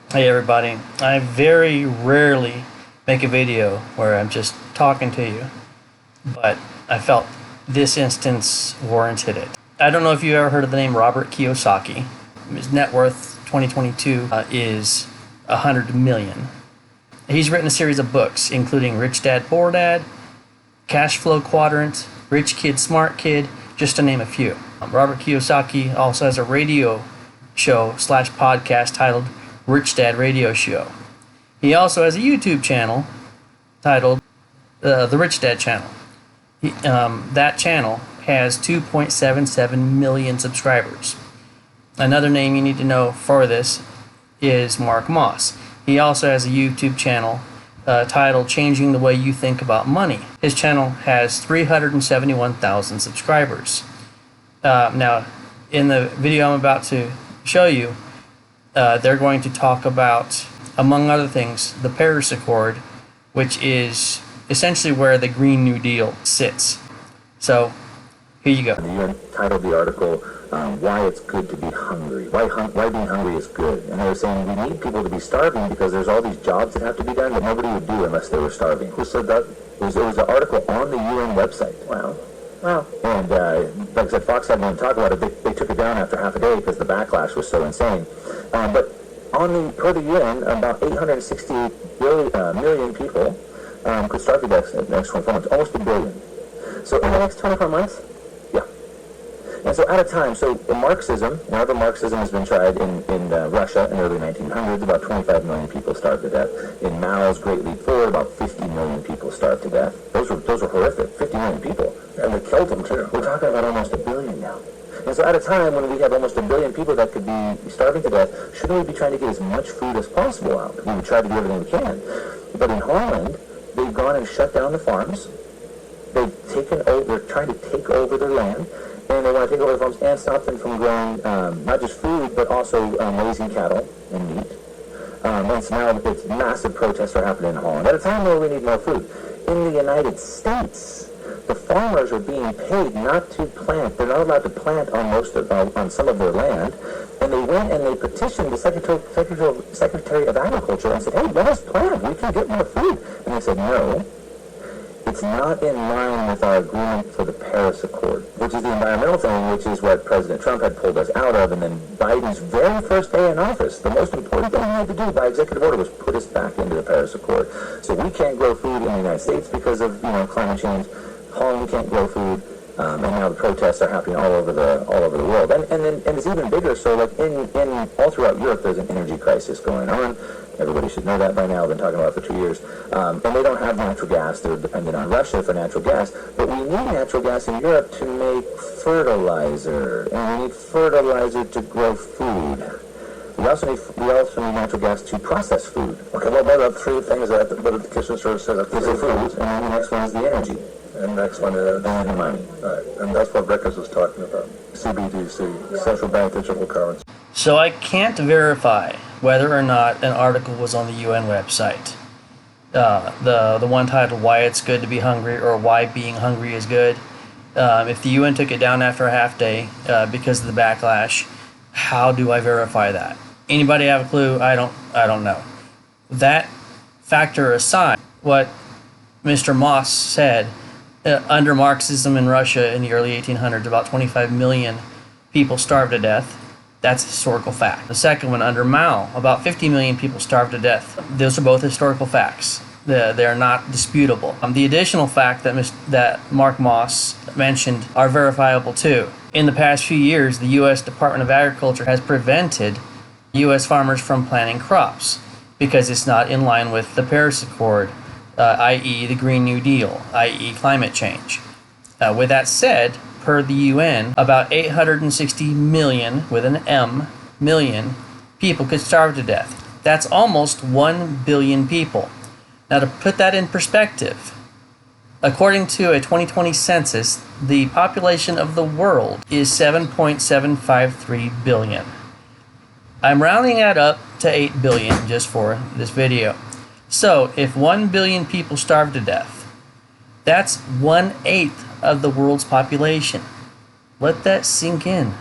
Hey everybody, I very rarely make a video where I'm just talking to you, but I felt this instance warranted it. I don't know if you ever heard of the name Robert Kiyosaki. His net worth 2022 is 100 million. He's written a series of books including Rich Dad Poor Dad, Cash Flow Quadrant, Rich Kid Smart Kid, just to name a few. Robert Kiyosaki also has a radio show / podcast titled Rich Dad Radio Show. He also has a YouTube channel titled The Rich Dad Channel. That channel has 2.77 million subscribers. Another name you need to know for this is Mark Moss. He also has a YouTube channel titled Changing the Way You Think About Money. His channel has 371,000 subscribers. Now, in the video I'm about to show you, they're going to talk about, among other things, the Paris Accord, which is essentially where the Green New Deal sits. So, here you go. You entitled the article, Why It's Good to Be Hungry. Why being hungry is good. And they were saying we need people to be starving because there's all these jobs that have to be done that nobody would do unless they were starving. Who said that? It was an article on the UN website. Wow. And like I said, Fox had one talk about it. They took it down after half a day because the backlash was so insane. But per the UN, about 868 million people could starve to death in the next 24 months. Almost a billion. So in the next 24 months, yeah. And so at a time, Marxism, Marxism has been tried in Russia in the early 1900s. About 25 million people starved to death. In Mao's Great Leap Forward, about 50 million people starved to death. Those were horrific. 50 million people. And they killed them too. We're talking about almost a billion now. And so at a time when we have almost a billion people that could be starving to death, shouldn't we be trying to get as much food as possible out? We would try to do everything we can. But in Holland, they've gone and shut down the farms. They're trying to take over their land, and they want to take over the farms and stop them from growing not just food, but also raising cattle and meat. And so now it's massive protests are happening in Holland at a time where we need more food. In the United States, the farmers are being paid not to plant. They're not allowed to plant on some of their land. And they went and they petitioned the Secretary of Agriculture and said, hey, let us plant. We can get more food. And they said, no. It's not in line with our agreement for the Paris Accord, which is the environmental thing, which is what President Trump had pulled us out of. And then Biden's very first day in office, the most important thing he had to do by executive order was put us back into the Paris Accord. So we can't grow food in the United States because of climate change. Holland can't grow food, and now the protests are happening all over the world, and it's even bigger. So like in all throughout Europe, there's an energy crisis going on. Everybody should know that by now. I've been talking about it for 2 years, and they don't have natural gas. They're dependent on Russia for natural gas. But we need natural gas in Europe to make fertilizer, and we need fertilizer to grow food. We also need natural gas to process food. Okay, well, what are the three things that the kitchen sort of said? There's the food, and then the next one is the energy. And the next one is the money. Right. And that's what Rickers was talking about. CBDC, Central Bank Digital Currency. So I can't verify whether or not an article was on the UN website. The one titled Why It's Good to Be Hungry, or Why Being Hungry is Good. If the UN took it down after a half day because of the backlash, how do I verify that? Anybody have a clue? I don't know. That factor aside, what Mr. Moss said, under Marxism in Russia in the early 1800s, about 25 million people starved to death. That's a historical fact. The second one, under Mao, about 50 million people starved to death. Those are both historical facts. They are not disputable. The additional fact that Mark Moss mentioned are verifiable too. In the past few years, the U.S. Department of Agriculture has prevented U.S. farmers from planting crops because it's not in line with the Paris Accord, i.e. the Green New Deal, i.e. climate change. With that said, per the UN, about 860 million, with an M, million, people could starve to death. That's almost 1 billion people. Now to put that in perspective, according to a 2020 census, the population of the world is 7.753 billion. I'm rounding that up to 8 billion just for this video. So, if 1 billion people starve to death, that's 1/8 of the world's population. Let that sink in.